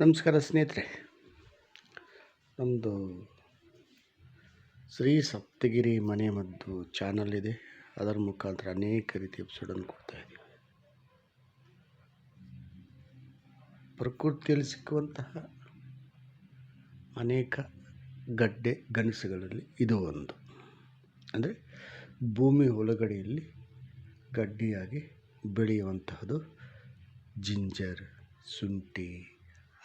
ನಮಸ್ಕಾರ ಸ್ನೇಹಿತರೆ. ನಮ್ಮದು ಶ್ರೀ ಸಪ್ತಗಿರಿ ಮನೆ ಮದ್ದು ಚಾನಲ್ ಇದೆ. ಅದರ ಮುಖಾಂತರ ಅನೇಕ ರೀತಿಯ ಎಪಿಸೋಡನ್ನು ಕೊಡ್ತಾ ಇದ್ದೀವಿ. ಪ್ರಕೃತಿಯಲ್ಲಿ ಸಿಕ್ಕುವಂತಹ ಅನೇಕ ಗಡ್ಡೆ ಗೆಣಸುಗಳಲ್ಲಿ ಇದು ಒಂದು. ಅಂದರೆ ಭೂಮಿ ಒಳಗಡೆಯಲ್ಲಿ ಗಡ್ಡಿಯಾಗಿ ಬೆಳೆಯುವಂತಹದ್ದು ಜಿಂಜರ್, ಶುಂಠಿ,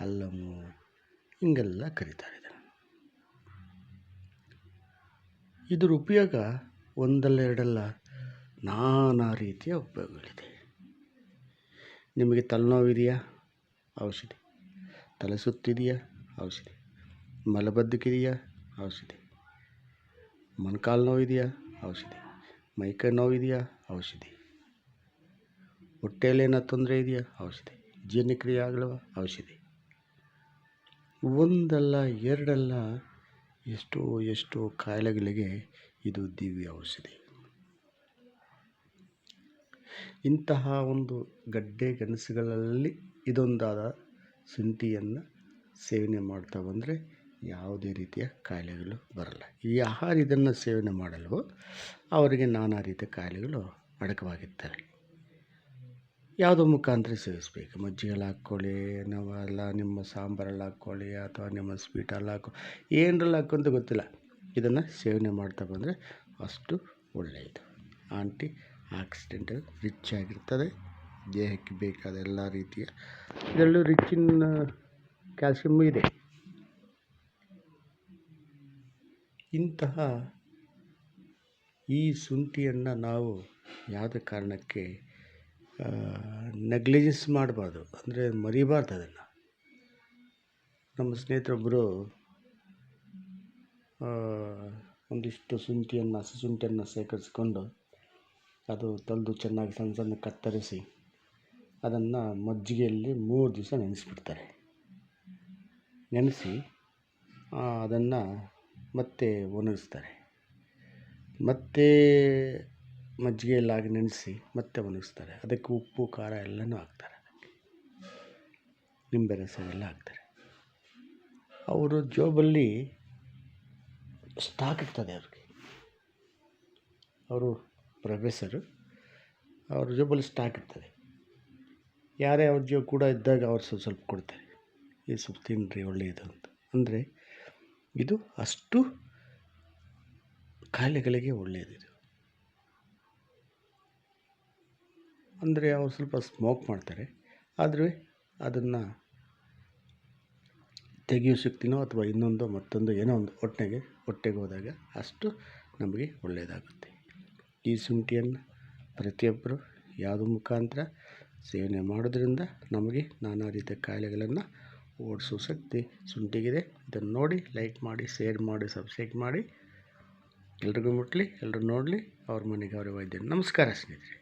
ಅಲ್ಲಮು ಹಿಂಗೆಲ್ಲ ಕರೀತಾರೆ. ಇದರ ಉಪಯೋಗ ಒಂದಲ್ಲ ಎರಡಲ್ಲ ನಾನಾ ರೀತಿಯ ಉಪಯೋಗಗಳಿದೆ. ನಿಮಗೆ ತಲೆನೋವಿದೆಯಾ? ಔಷಧಿ. ತಲೆ ಸುತ್ತಿದೆಯಾ? ಔಷಧಿ. ಮಲಬದ್ಧಕ್ಕಿದೆಯಾ? ಔಷಧಿ. ಮೊಣಕಾಲು ನೋವಿದೆಯಾ? ಔಷಧಿ. ಮೈಕೈ ನೋವಿದೆಯಾ? ಔಷಧಿ. ಹೊಟ್ಟೆಯಲ್ಲೇನೋ ತೊಂದರೆ ಇದೆಯಾ? ಔಷಧಿ. ಜೀರ್ಣಕ್ರಿಯೆ ಆಗಲವ? ಔಷಧಿ. ಒಂದಲ್ಲ ಎರಡಲ್ಲ ಎಷ್ಟೋ ಕಾಯಿಲೆಗಳಿಗೆ ಇದು ದಿವ್ಯ ಔಷಧಿ. ಇಂತಹ ಒಂದು ಗಡ್ಡೆ ಗೆಣಸುಗಳಲ್ಲಿ ಇದೊಂದಾದ ಶುಂಠಿಯನ್ನು ಸೇವನೆ ಮಾಡ್ತಾ ಬಂದರೆ ಯಾವುದೇ ರೀತಿಯ ಕಾಯಿಲೆಗಳು ಬರಲ್ಲ. ಯಾರು ಇದನ್ನು ಸೇವನೆ ಮಾಡಲ್ವೋ ಅವರಿಗೆ ನಾನಾ ರೀತಿಯ ಕಾಯಿಲೆಗಳು ಅಡಕವಾಗಿರ್ತಾರೆ. ಯಾವುದೋ ಮುಖಾಂತರ ಸೇವಿಸಬೇಕು. ಮಜ್ಜಿಗೆಲ್ಲ ಹಾಕ್ಕೊಳ್ಳಿ, ನಾವೆಲ್ಲ ನಿಮ್ಮ ಸಾಂಬಾರಲ್ಲಿ ಹಾಕ್ಕೊಳ್ಳಿ, ಅಥವಾ ನಿಮ್ಮ ಸ್ವೀಟಲ್ಲಿ ಏನರಲ್ಲಿ ಹಾಕಂತ ಗೊತ್ತಿಲ್ಲ. ಇದನ್ನು ಸೇವನೆ ಮಾಡ್ತಾ ಬಂದರೆ ಅಷ್ಟು ಒಳ್ಳೆಯದು. ಆಂಟಿ ಆಕ್ಸಿಡೆಂಟಲ್ ರಿಚ್ ಆಗಿರ್ತದೆ. ದೇಹಕ್ಕೆ ಬೇಕಾದ ಎಲ್ಲ ರೀತಿಯ ಇದರಲ್ಲೂ ರಿಚ್ ಇನ್ ಕ್ಯಾಲ್ಸಿಯಮ್ಮು ಇದೆ. ಇಂತಹ ಈ ಶುಂಠಿಯನ್ನು ನಾವು ಯಾವುದೇ ಕಾರಣಕ್ಕೆ ನೆಗ್ಲಿಜೆನ್ಸ್ ಮಾಡಬಾರ್ದು, ಅಂದರೆ ಮರಿಬಾರ್ದು ಅದನ್ನು. ನಮ್ಮ ಸ್ನೇಹಿತರೊಬ್ಬರು ಒಂದಿಷ್ಟು ಹಸಿ ಶುಂಠಿಯನ್ನು ಸೇಕರಿಸ್ಕೊಂಡು ಅದು ತೊಳೆದು ಚೆನ್ನಾಗಿ ಸಣ್ಣ ಸಣ್ಣ ಕತ್ತರಿಸಿ ಅದನ್ನು ಮಜ್ಜಿಗೆಯಲ್ಲಿ 3 ದಿವಸ ನೆನೆಸ್ಬಿಡ್ತಾರೆ. ನೆನೆಸಿ ಅದನ್ನು ಮತ್ತೆ ಒಣಗಿಸ್ತಾರೆ. ಮತ್ತೆ ಮಜ್ಜಿಗೆಯಲ್ಲಿ ಹಾಕಿ ನೆನೆಸಿ ಮತ್ತೆ ಒಣಗಿಸ್ತಾರೆ. ಅದಕ್ಕೆ ಉಪ್ಪು, ಖಾರ ಎಲ್ಲನೂ ಹಾಕ್ತಾರೆ. ಅದಕ್ಕೆ ನಿಂಬೆ ರಸ ಎಲ್ಲ ಹಾಕ್ತಾರೆ. ಅವರು ಜೋಬಲ್ಲಿ ಸ್ಟಾಕ್ ಇರ್ತದೆ ಅವ್ರಿಗೆ. ಅವರು ಪ್ರೊಫೆಸರು, ಅವ್ರ ಜೋಬಲ್ಲಿ ಸ್ಟಾಕ್ ಇರ್ತದೆ. ಯಾರೇ ಅವ್ರ ಜೋಬ್ ಕೂಡ ಇದ್ದಾಗ ಅವ್ರು ಸ್ವಲ್ಪ ಕೊಡ್ತಾರೆ. ಈ ಸ್ವಲ್ಪ ತಿನ್ನಿರಿ ಒಳ್ಳೆಯದು ಅಂತ. ಅಂದರೆ ಇದು ಅಷ್ಟು ಕಾಯಿಲೆಗಳಿಗೆ ಒಳ್ಳೆಯದಿದು. ಅಂದರೆ ಅವ್ರು ಸ್ವಲ್ಪ ಸ್ಮೋಕ್ ಮಾಡ್ತಾರೆ, ಆದರೆ ಅದನ್ನು ತೆಗೆಯೋ ಶಕ್ತಿನೋ ಅಥವಾ ಇನ್ನೊಂದು ಮತ್ತೊಂದು ಏನೋ ಒಂದು ಹೊಟ್ಟೆಗೆ ಹೋದಾಗ ಅಷ್ಟು ನಮಗೆ ಒಳ್ಳೆಯದಾಗುತ್ತೆ. ಈ ಶುಂಠಿಯನ್ನು ಪ್ರತಿಯೊಬ್ಬರು ಯಾವುದೋ ಮುಖಾಂತರ ಸೇವನೆ ಮಾಡೋದ್ರಿಂದ ನಮಗೆ ನಾನಾ ರೀತಿಯ ಕಾಯಿಲೆಗಳನ್ನು ಓಡಿಸೋ ಶಕ್ತಿ ಶುಂಠಿಗಿದೆ. ಇದನ್ನು ನೋಡಿ, ಲೈಕ್ ಮಾಡಿ, ಶೇರ್ ಮಾಡಿ, ಸಬ್ಸ್ಕ್ರೈಬ್ ಮಾಡಿ. ಎಲ್ರಿಗೂ ಮುಟ್ಟಲಿ, ಎಲ್ಲರೂ ನೋಡಲಿ, ಅವ್ರ ಮನೆಗೆ ಅವರೇ ವೈದ್ಯ. ನಮಸ್ಕಾರ ಸ್ನೇಹಿತರೆ.